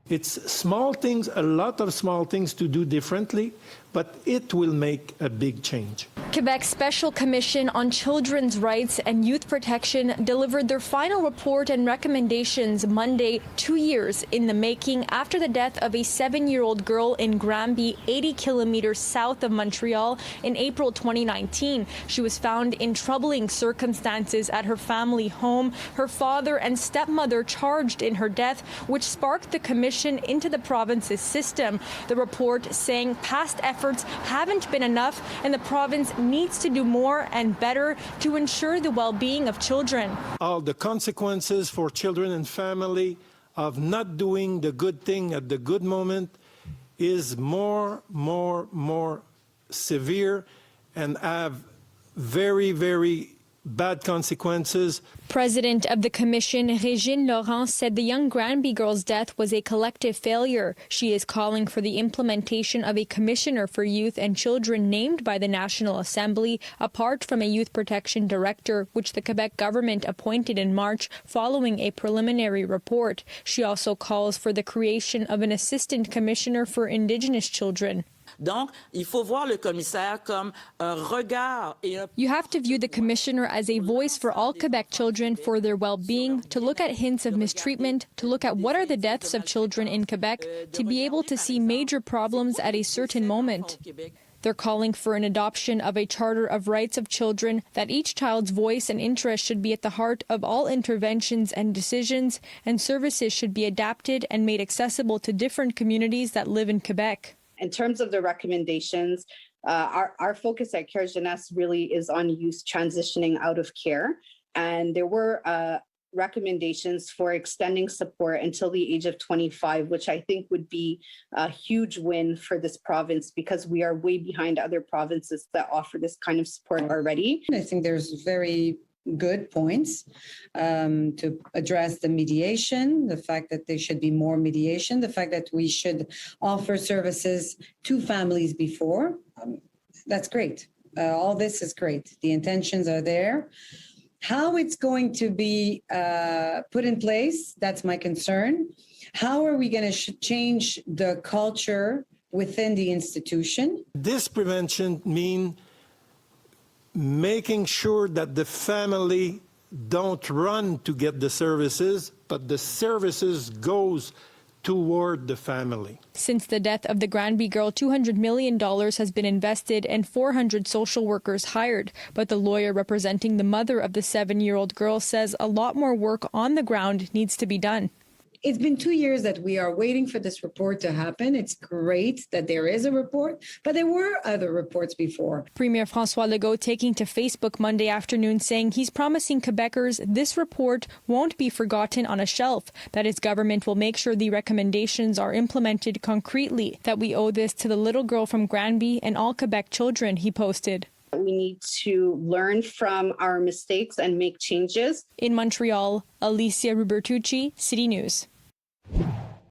It's small things, a lot of small things to do differently, but it will make a big change. Quebec's Special Commission on Children's Rights and Youth Protection delivered their final report and recommendations Monday, 2 years in the making after the death of a 7-year-old girl in Granby, 80 kilometers south of Montreal in April 2019. She was found in troubling circumstances at her family home. Her father and stepmother charged in her death, which sparked the commission into the province's system. The report saying past efforts haven't been enough and the province needs to do more and better to ensure the well-being of children. All the consequences for children and family of not doing the good thing at the good moment is more severe and have very, very bad consequences. President of the Commission, Régine Laurent, said the young Granby girl's death was a collective failure. She is calling for the implementation of a commissioner for youth and children named by the National Assembly, apart from a youth protection director, which the Quebec government appointed in March following a preliminary report. She also calls for the creation of an assistant commissioner for Indigenous children. Donc, il faut voir le commissaire comme un regard et un... You have to view the commissioner as a voice for all Quebec children for their well-being, to look at hints of mistreatment, to look at what are the deaths of children in Quebec, to be able to see major problems at a certain moment. They're calling for an adoption of a charter of rights of children, that each child's voice and interest should be at the heart of all interventions and decisions, and services should be adapted and made accessible to different communities that live in Quebec. In terms of the recommendations, our focus at Care Jeunesse really is on youth transitioning out of care. And there were recommendations for extending support until the age of 25, which I think would be a huge win for this province because we are way behind other provinces that offer this kind of support already. I think there's very good points to address the mediation, the fact that there should be more mediation, the fact that we should offer services to families before. That's great. All this is great. The intentions are there. How it's going to be put in place, that's my concern. How are we going to change the culture within the institution? This prevention means making sure that the family don't run to get the services, but the services goes toward the family. Since the death of the Granby girl, $200 million has been invested and 400 social workers hired. But the lawyer representing the mother of the 7-year-old girl says a lot more work on the ground needs to be done. It's been 2 years that we are waiting for this report to happen. It's great that there is a report, but there were other reports before. Premier François Legault taking to Facebook Monday afternoon saying he's promising Quebecers this report won't be forgotten on a shelf, that his government will make sure the recommendations are implemented concretely, that we owe this to the little girl from Granby and all Quebec children, he posted. We need to learn from our mistakes and make changes. In Montreal, Alyssia Rubertucci, City News.